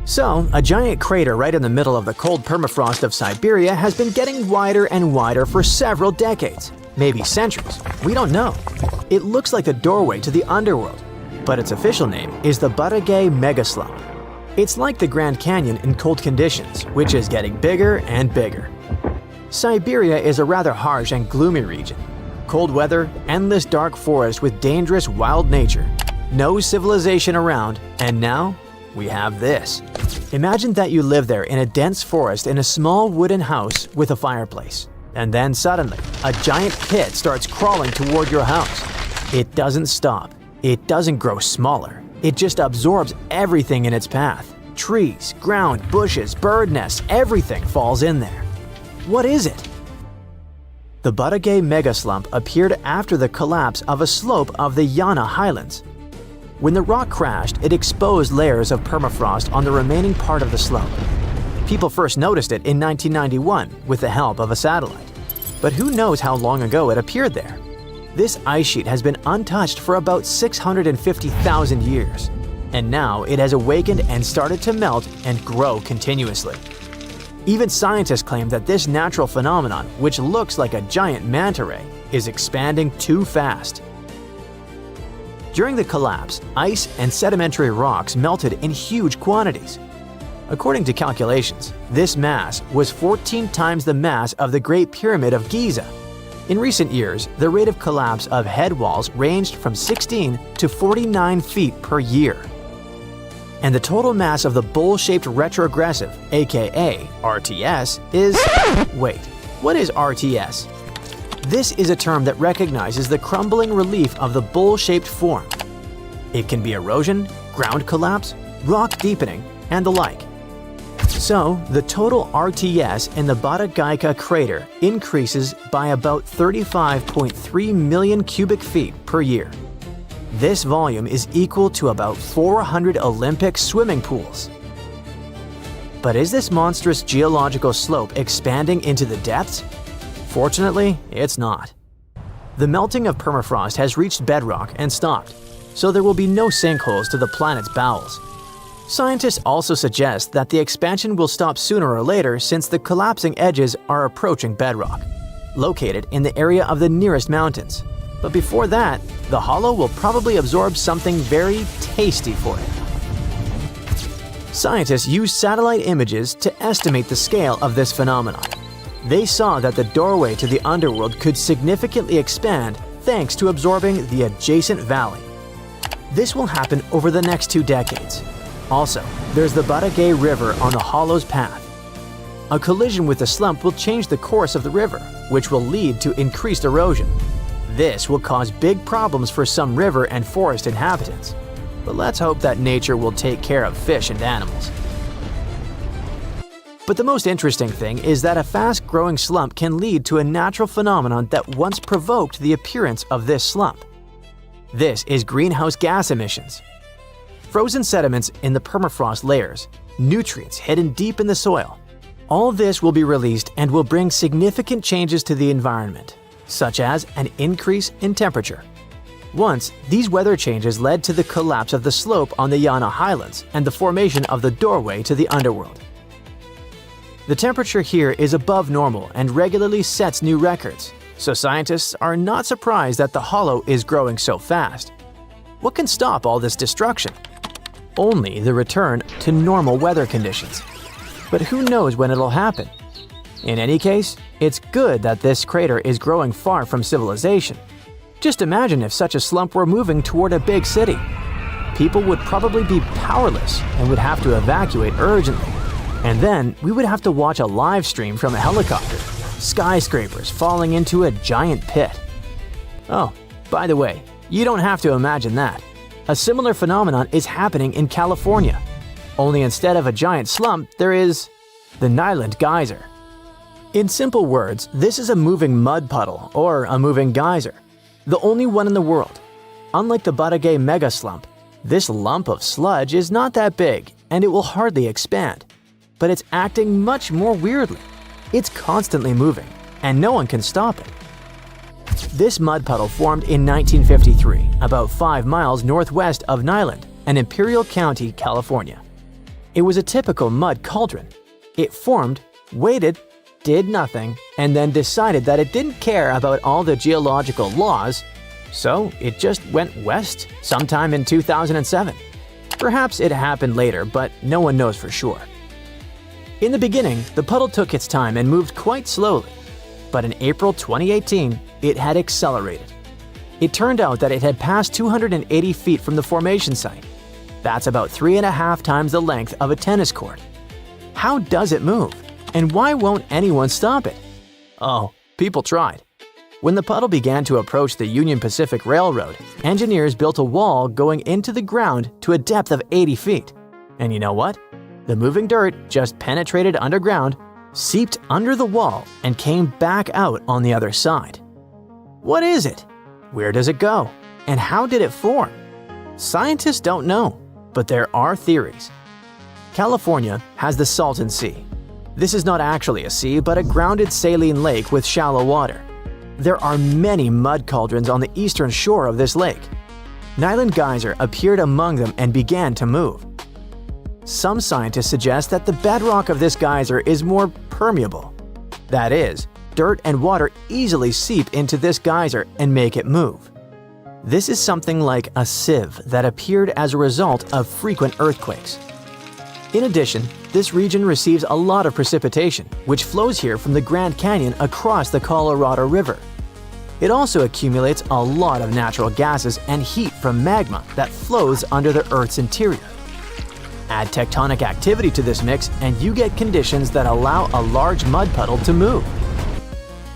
So, a giant crater right in the middle of the cold permafrost of Siberia has been getting wider and wider for several decades, maybe centuries. We don't know. It looks like the doorway to the underworld, but its official name is the Batagay megaslump. It's like the Grand Canyon in cold conditions, which is getting bigger and bigger. Siberia is a rather harsh and gloomy region. Cold weather, endless dark forest with dangerous wild nature, no civilization around, and now we have this. Imagine that you live there in a dense forest in a small wooden house with a fireplace. And then suddenly, a giant pit starts crawling toward your house. It doesn't stop. It doesn't grow smaller. It just absorbs everything in its path. Trees, ground, bushes, bird nests, everything falls in there. What is it? The Batagay megaslump appeared after the collapse of a slope of the Yana Highlands. When the rock crashed, it exposed layers of permafrost on the remaining part of the slope. People first noticed it in 1991 with the help of a satellite. But who knows how long ago it appeared there? This ice sheet has been untouched for about 650,000 years, and now it has awakened and started to melt and grow continuously. Even scientists claim that this natural phenomenon, which looks like a giant manta ray, is expanding too fast. During the collapse, ice and sedimentary rocks melted in huge quantities. According to calculations, this mass was 14 times the mass of the Great Pyramid of Giza. In recent years, the rate of collapse of head walls ranged from 16 to 49 feet per year. And the total mass of the bowl-shaped retrogressive, aka RTS, is… Wait, what is RTS? This is a term that recognizes the crumbling relief of the bowl-shaped form. It can be erosion, ground collapse, rock deepening, and the like. So, the total RTS in the Batagay crater increases by about 35.3 million cubic feet per year. This volume is equal to about 400 Olympic swimming pools. But is this monstrous geological slope expanding into the depths? Fortunately, it's not. The melting of permafrost has reached bedrock and stopped, so there will be no sinkholes to the planet's bowels. Scientists also suggest that the expansion will stop sooner or later since the collapsing edges are approaching bedrock, located in the area of the nearest mountains. But before that, the hollow will probably absorb something very tasty for it. Scientists used satellite images to estimate the scale of this phenomenon. They saw that the doorway to the underworld could significantly expand thanks to absorbing the adjacent valley. This will happen over the next 2 decades. Also, there's the Batagay River on the hollow's path. A collision with the slump will change the course of the river, which will lead to increased erosion. This will cause big problems for some river and forest inhabitants. But let's hope that nature will take care of fish and animals. But the most interesting thing is that a fast-growing slump can lead to a natural phenomenon that once provoked the appearance of this slump. This is greenhouse gas emissions. Frozen sediments in the permafrost layers, nutrients hidden deep in the soil. All this will be released and will bring significant changes to the environment, such as an increase in temperature. Once, these weather changes led to the collapse of the slope on the Yana Highlands and the formation of the doorway to the underworld. The temperature here is above normal and regularly sets new records, so scientists are not surprised that the hollow is growing so fast. What can stop all this destruction? Only the return to normal weather conditions. But who knows when it'll happen? In any case, it's good that this crater is growing far from civilization. Just imagine if such a slump were moving toward a big city. People would probably be powerless and would have to evacuate urgently. And then we would have to watch a live stream from a helicopter, skyscrapers falling into a giant pit. Oh, by the way, you don't have to imagine that. A similar phenomenon is happening in California. Only instead of a giant slump, there is the Niland geyser. In simple words, this is a moving mud puddle or a moving geyser, the only one in the world. Unlike the Batagay megaslump, this lump of sludge is not that big and it will hardly expand. But it's acting much more weirdly. It's constantly moving, and no one can stop it. This mud puddle formed in 1953, about 5 miles northwest of Niland, an Imperial County, California. It was a typical mud cauldron. It formed, waited, did nothing, and then decided that it didn't care about all the geological laws, so it just went west sometime in 2007. Perhaps it happened later, but no one knows for sure. In the beginning, the puddle took its time and moved quite slowly, but in April 2018, it had accelerated. It turned out that it had passed 280 feet from the formation site. That's about 3.5 times the length of a tennis court. How does it move? And why won't anyone stop it? Oh, people tried. When the puddle began to approach the Union Pacific Railroad, engineers built a wall going into the ground to a depth of 80 feet. And you know what? The moving dirt just penetrated underground, seeped under the wall, and came back out on the other side. What is it? Where does it go? And how did it form? Scientists don't know, but there are theories. California has the Salton Sea. This is not actually a sea, but a grounded saline lake with shallow water. There are many mud cauldrons on the eastern shore of this lake. Niland geyser appeared among them and began to move. Some scientists suggest that the bedrock of this geyser is more permeable. That is, dirt and water easily seep into this geyser and make it move. This is something like a sieve that appeared as a result of frequent earthquakes. In addition, this region receives a lot of precipitation, which flows here from the Grand Canyon across the Colorado River. It also accumulates a lot of natural gases and heat from magma that flows under the Earth's interior. Add tectonic activity to this mix and you get conditions that allow a large mud puddle to move.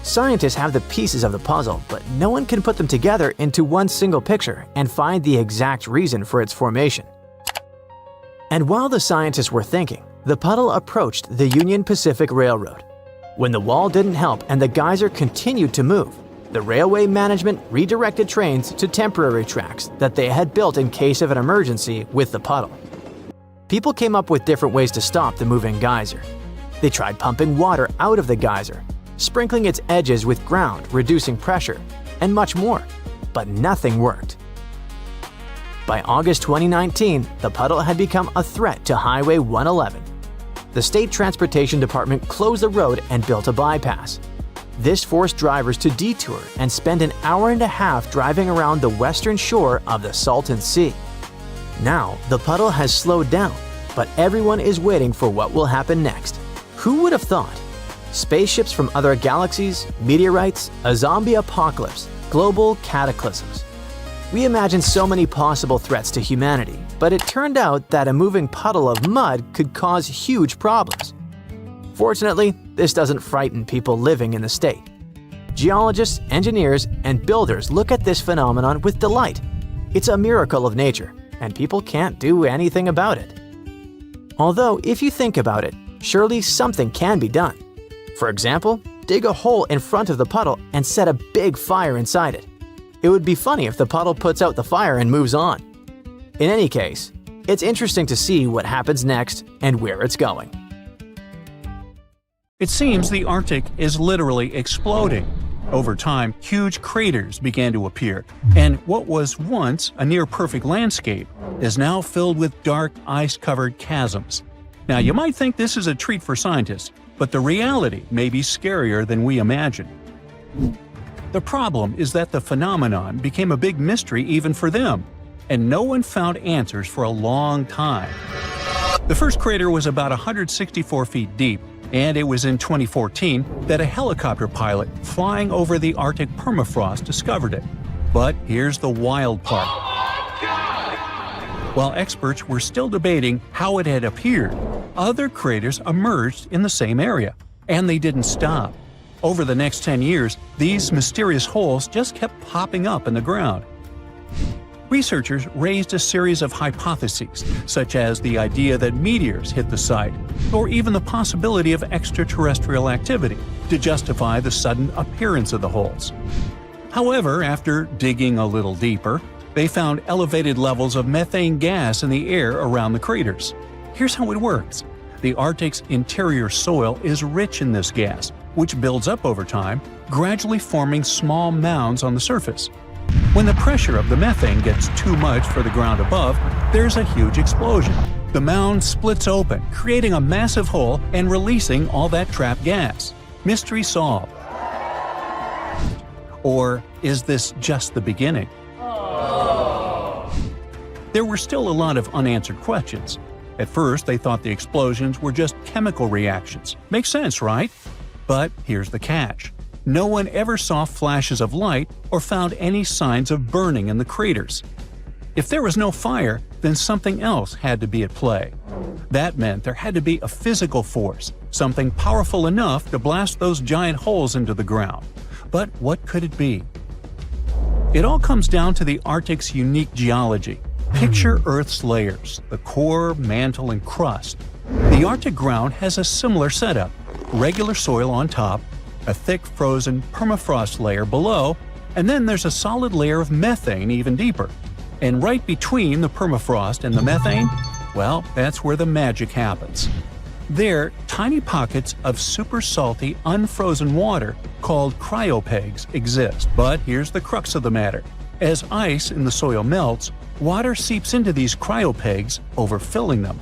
Scientists have the pieces of the puzzle, but no one can put them together into one single picture and find the exact reason for its formation. And while the scientists were thinking, the puddle approached the Union Pacific Railroad. When the wall didn't help and the geyser continued to move, the railway management redirected trains to temporary tracks that they had built in case of an emergency with the puddle. People came up with different ways to stop the moving geyser. They tried pumping water out of the geyser, sprinkling its edges with ground, reducing pressure, and much more, but nothing worked. By August 2019, the puddle had become a threat to Highway 111. The State Transportation Department closed the road and built a bypass. This forced drivers to detour and spend an hour and a half driving around the western shore of the Salton Sea. Now, the puddle has slowed down, but everyone is waiting for what will happen next. Who would have thought? Spaceships from other galaxies, meteorites, a zombie apocalypse, global cataclysms. We imagined so many possible threats to humanity, but it turned out that a moving puddle of mud could cause huge problems. Fortunately, this doesn't frighten people living in the state. Geologists, engineers, and builders look at this phenomenon with delight. It's a miracle of nature, and people can't do anything about it. Although, if you think about it, surely something can be done. For example, dig a hole in front of the puddle and set a big fire inside it. It would be funny if the puddle puts out the fire and moves on. In any case, it's interesting to see what happens next and where it's going. It seems the Arctic is literally exploding. Over time, huge craters began to appear, and what was once a near-perfect landscape is now filled with dark, ice-covered chasms. Now, you might think this is a treat for scientists, but the reality may be scarier than we imagine. The problem is that the phenomenon became a big mystery even for them, and no one found answers for a long time. The first crater was about 164 feet deep, and it was in 2014 that a helicopter pilot flying over the Arctic permafrost discovered it. But here's the wild part. While experts were still debating how it had appeared, other craters emerged in the same area, and they didn't stop. Over the next 10 years, these mysterious holes just kept popping up in the ground. Researchers raised a series of hypotheses, such as the idea that meteors hit the site, or even the possibility of extraterrestrial activity, to justify the sudden appearance of the holes. However, after digging a little deeper, they found elevated levels of methane gas in the air around the craters. Here's how it works. The Arctic's interior soil is rich in this gas, which builds up over time, gradually forming small mounds on the surface. When the pressure of the methane gets too much for the ground above, there's a huge explosion, The mound splits open, creating a massive hole and releasing all that trapped gas. Mystery solved. Or is this just the beginning? There were still a lot of unanswered questions. At first, they thought the explosions were just chemical reactions. Makes sense, right? But here's the catch. No one ever saw flashes of light or found any signs of burning in the craters. If there was no fire, then something else had to be at play. That meant there had to be a physical force, something powerful enough to blast those giant holes into the ground. But what could it be? It all comes down to the Arctic's unique geology. Picture Earth's layers, the core, mantle, and crust. The Arctic ground has a similar setup: regular soil on top, a thick frozen permafrost layer below, and then there's a solid layer of methane even deeper. And right between the permafrost and the methane, well, that's where the magic happens. There, tiny pockets of super salty, unfrozen water called cryopegs exist. But here's the crux of the matter. As ice in the soil melts, water seeps into these cryopegs, overfilling them.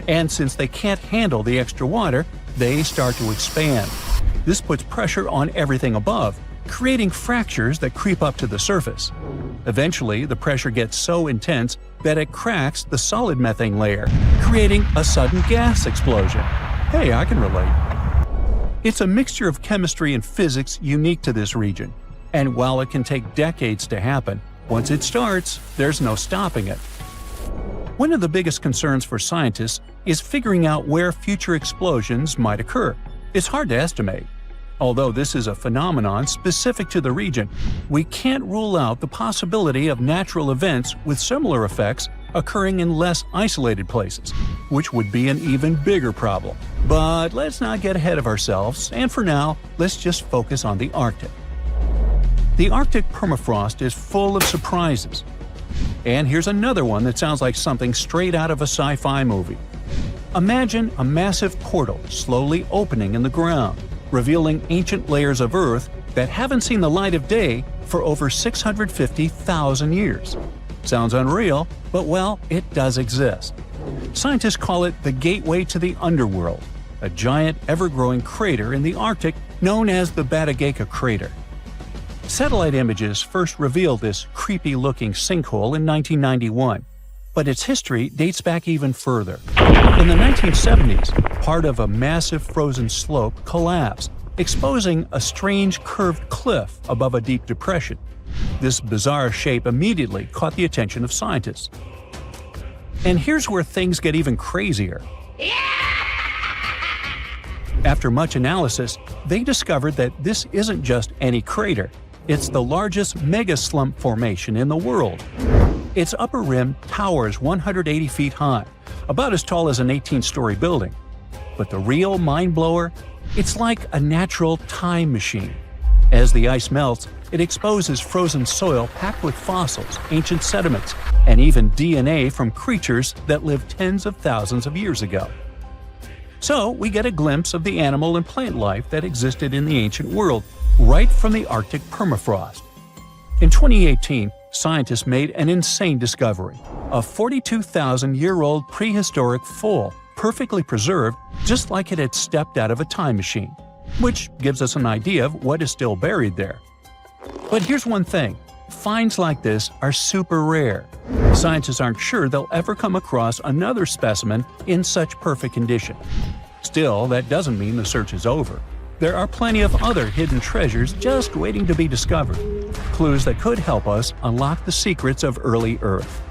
And since they can't handle the extra water, they start to expand. This puts pressure on everything above, creating fractures that creep up to the surface. Eventually, the pressure gets so intense that it cracks the solid methane layer, creating a sudden gas explosion. Hey, I can relate. It's a mixture of chemistry and physics unique to this region. And while it can take decades to happen, once it starts, there's no stopping it. One of the biggest concerns for scientists is figuring out where future explosions might occur. It's hard to estimate. Although this is a phenomenon specific to the region, we can't rule out the possibility of natural events with similar effects occurring in less isolated places, which would be an even bigger problem. But let's not get ahead of ourselves, and for now, let's just focus on the Arctic. The Arctic permafrost is full of surprises. And here's another one that sounds like something straight out of a sci-fi movie. Imagine a massive portal slowly opening in the ground, revealing ancient layers of Earth that haven't seen the light of day for over 650,000 years. Sounds unreal, but well, it does exist. Scientists call it the gateway to the underworld, a giant ever-growing crater in the Arctic known as the Batagay crater. Satellite images first revealed this creepy-looking sinkhole in 1991, but its history dates back even further. In the 1970s, part of a massive frozen slope collapsed, exposing a strange curved cliff above a deep depression. This bizarre shape immediately caught the attention of scientists. And here's where things get even crazier. After much analysis, they discovered that this isn't just any crater. It's the largest mega-slump formation in the world. Its upper rim towers 180 feet high, about as tall as an 18-story building. But the real mind-blower? It's like a natural time machine. As the ice melts, it exposes frozen soil packed with fossils, ancient sediments, and even DNA from creatures that lived tens of thousands of years ago. So we get a glimpse of the animal and plant life that existed in the ancient world, right from the Arctic permafrost. In 2018, scientists made an insane discovery: a 42,000-year-old prehistoric foal, perfectly preserved, just like it had stepped out of a time machine, which gives us an idea of what is still buried there. But here's one thing: finds like this are super rare. Scientists aren't sure they'll ever come across another specimen in such perfect condition. Still, that doesn't mean the search is over. There are plenty of other hidden treasures just waiting to be discovered, clues that could help us unlock the secrets of early Earth.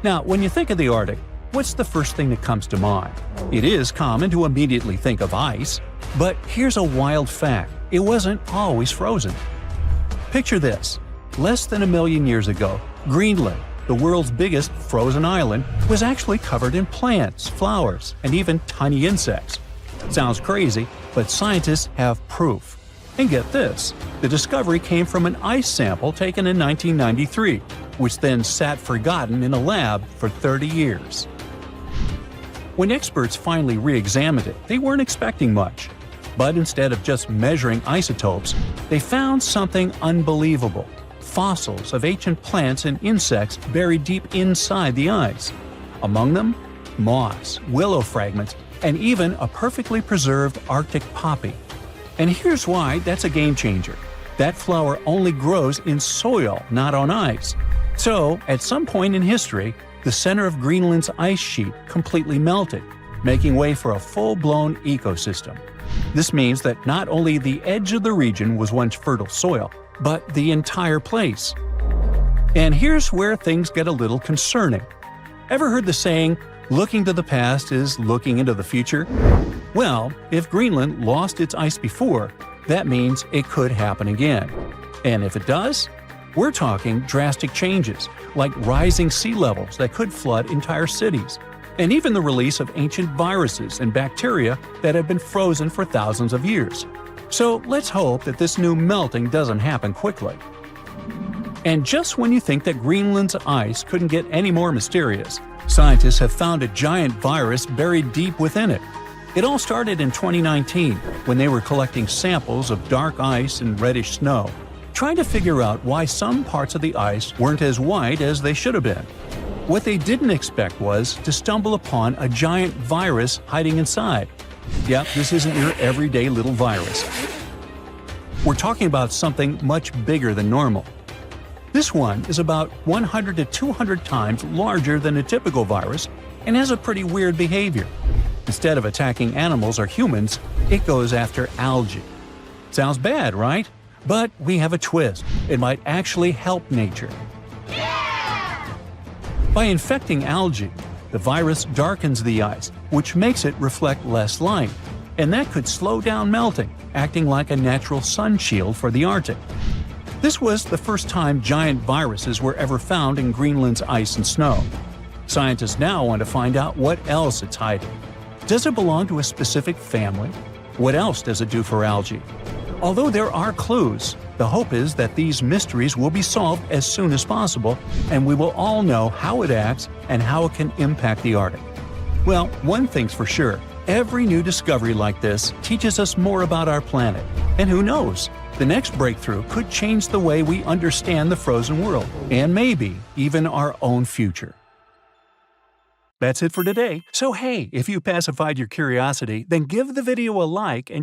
Now, when you think of the Arctic, what's the first thing that comes to mind? It is common to immediately think of ice, but here's a wild fact: it wasn't always frozen. Picture this. Less than 1 million years ago, Greenland, the world's biggest frozen island, was actually covered in plants, flowers, and even tiny insects. Sounds crazy, but scientists have proof. And get this, the discovery came from an ice sample taken in 1993, which then sat forgotten in a lab for 30 years. When experts finally re-examined it, they weren't expecting much. But instead of just measuring isotopes, they found something unbelievable: fossils of ancient plants and insects buried deep inside the ice. Among them, moss, willow fragments, and even a perfectly preserved Arctic poppy. And here's why that's a game changer. That flower only grows in soil, not on ice. So, at some point in history, the center of Greenland's ice sheet completely melted, making way for a full-blown ecosystem. This means that not only the edge of the region was once fertile soil, but the entire place. And here's where things get a little concerning. Ever heard the saying, looking to the past is looking into the future? Well, if Greenland lost its ice before, that means it could happen again. And if it does, we're talking drastic changes, like rising sea levels that could flood entire cities, and even the release of ancient viruses and bacteria that have been frozen for thousands of years. So let's hope that this new melting doesn't happen quickly. And just when you think that Greenland's ice couldn't get any more mysterious, scientists have found a giant virus buried deep within it. It all started in 2019, when they were collecting samples of dark ice and reddish snow, trying to figure out why some parts of the ice weren't as white as they should have been. What they didn't expect was to stumble upon a giant virus hiding inside. Yep, this isn't your everyday little virus. We're talking about something much bigger than normal. This one is about 100 to 200 times larger than a typical virus and has a pretty weird behavior. Instead of attacking animals or humans, it goes after algae. Sounds bad, right? But we have a twist. It might actually help nature. By infecting algae, the virus darkens the ice, which makes it reflect less light, and that could slow down melting, acting like a natural sun shield for the Arctic. This was the first time giant viruses were ever found in Greenland's ice and snow. Scientists now want to find out what else it's hiding. Does it belong to a specific family? What else does it do for algae? Although there are clues, the hope is that these mysteries will be solved as soon as possible, and we will all know how it acts and how it can impact the Arctic. Well, one thing's for sure, every new discovery like this teaches us more about our planet. And who knows? The next breakthrough could change the way we understand the frozen world, and maybe even our own future. That's it for today. So hey, if you pacified your curiosity, then give the video a like and